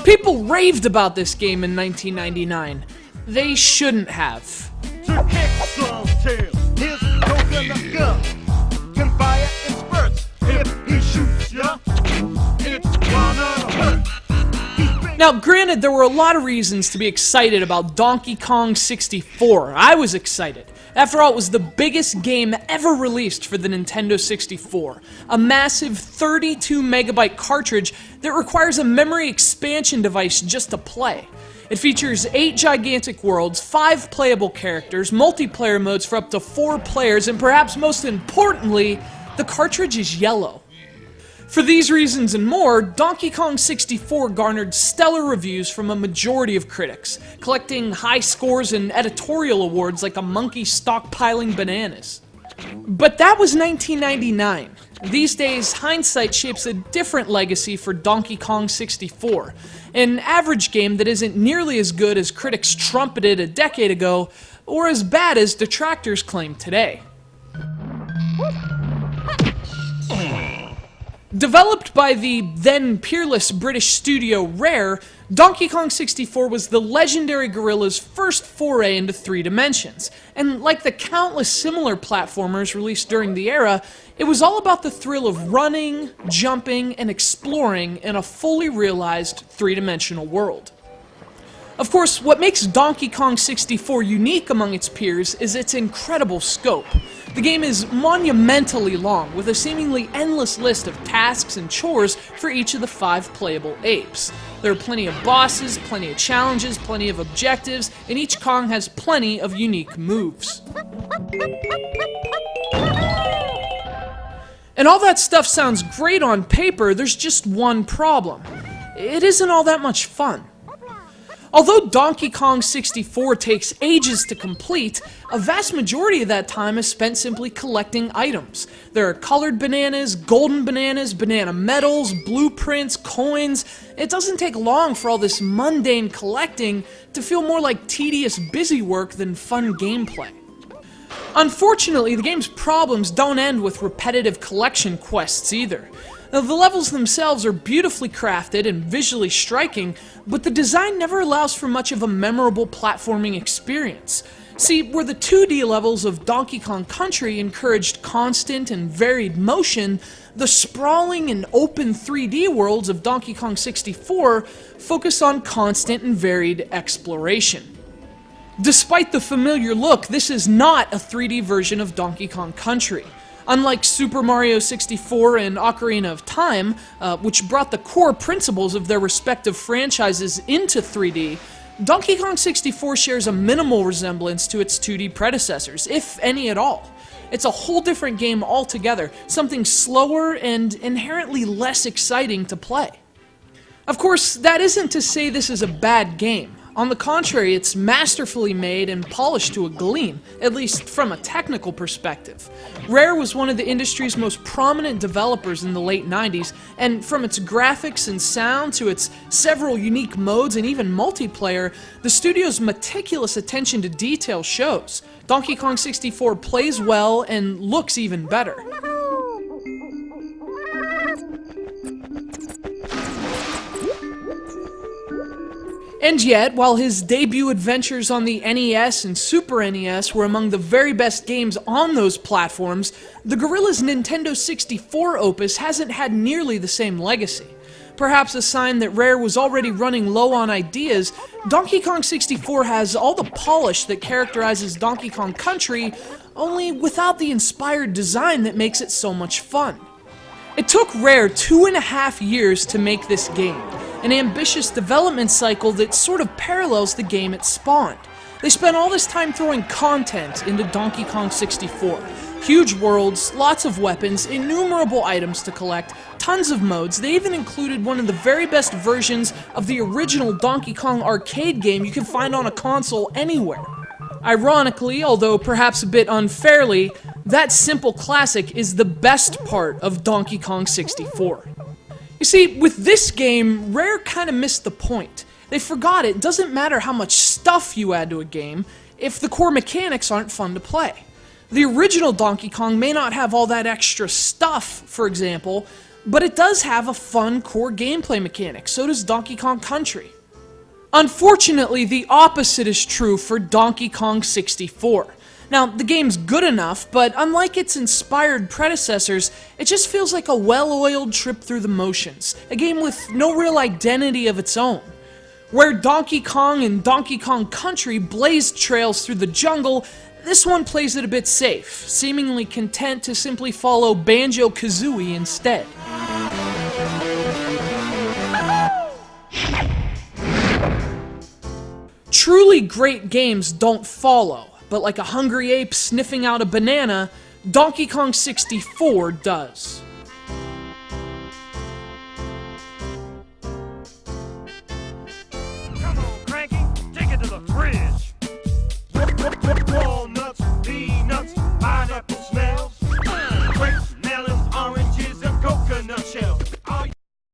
People raved about this game in 1999. They shouldn't have. To kick some tail, his coconut gun can fire in spurts. If he shoots ya, it's gonna hurt. Now, granted, there were a lot of reasons to be excited about Donkey Kong 64. I was excited. After all, it was the biggest game ever released for the Nintendo 64. A massive 32 megabyte cartridge that requires a memory expansion device just to play. It features 8 gigantic worlds, 5 playable characters, multiplayer modes for up to 4 players, and perhaps most importantly, the cartridge is yellow. For these reasons and more, Donkey Kong 64 garnered stellar reviews from a majority of critics, collecting high scores and editorial awards like a monkey stockpiling bananas. But that was 1999. These days, hindsight shapes a different legacy for Donkey Kong 64, an average game that isn't nearly as good as critics trumpeted a decade ago, or as bad as detractors claim today. Developed by the then peerless British studio Rare, Donkey Kong 64 was the legendary Guerrilla's first foray into 3 dimensions, and like the countless similar platformers released during the era, it was all about the thrill of running, jumping, and exploring in a fully realized 3-dimensional world. Of course, what makes Donkey Kong 64 unique among its peers is its incredible scope. The game is monumentally long, with a seemingly endless list of tasks and chores for each of the 5 playable apes. There are plenty of bosses, plenty of challenges, plenty of objectives, and each Kong has plenty of unique moves. And all that stuff sounds great on paper, there's just one problem. It isn't all that much fun. Although Donkey Kong 64 takes ages to complete, a vast majority of that time is spent simply collecting items. There are colored bananas, golden bananas, banana medals, blueprints, coins. It doesn't take long for all this mundane collecting to feel more like tedious busy work than fun gameplay. Unfortunately, the game's problems don't end with repetitive collection quests either. Now, the levels themselves are beautifully crafted and visually striking, but the design never allows for much of a memorable platforming experience. See, where the 2D levels of Donkey Kong Country encouraged constant and varied motion, the sprawling and open 3D worlds of Donkey Kong 64 focus on constant and varied exploration. Despite the familiar look, this is not a 3D version of Donkey Kong Country. Unlike Super Mario 64 and Ocarina of Time, which brought the core principles of their respective franchises into 3D, Donkey Kong 64 shares a minimal resemblance to its 2D predecessors, if any at all. It's a whole different game altogether, something slower and inherently less exciting to play. Of course, that isn't to say this is a bad game. On the contrary, it's masterfully made and polished to a gleam, at least from a technical perspective. Rare was one of the industry's most prominent developers in the late 90s, and from its graphics and sound to its several unique modes and even multiplayer, the studio's meticulous attention to detail shows. Donkey Kong 64 plays well and looks even better. And yet, while his debut adventures on the NES and Super NES were among the very best games on those platforms, the Guerrilla's Nintendo 64 opus hasn't had nearly the same legacy. Perhaps a sign that Rare was already running low on ideas, Donkey Kong 64 has all the polish that characterizes Donkey Kong Country, only without the inspired design that makes it so much fun. It took Rare 2.5 years to make this game, an ambitious development cycle that sort of parallels the game it spawned. They spent all this time throwing content into Donkey Kong 64. Huge worlds, lots of weapons, innumerable items to collect, tons of modes. They even included one of the very best versions of the original Donkey Kong arcade game you can find on a console anywhere. Ironically, although perhaps a bit unfairly, that simple classic is the best part of Donkey Kong 64. You see, with this game, Rare kind of missed the point. They forgot it doesn't matter how much stuff you add to a game if the core mechanics aren't fun to play. The original Donkey Kong may not have all that extra stuff, for example, but it does have a fun core gameplay mechanic, so does Donkey Kong Country. Unfortunately, the opposite is true for Donkey Kong 64. Now, the game's good enough, but unlike its inspired predecessors, it just feels like a well-oiled trip through the motions, a game with no real identity of its own. Where Donkey Kong and Donkey Kong Country blazed trails through the jungle, this one plays it a bit safe, seemingly content to simply follow Banjo-Kazooie instead. Truly great games don't follow, but like a hungry ape sniffing out a banana, Donkey Kong 64 does.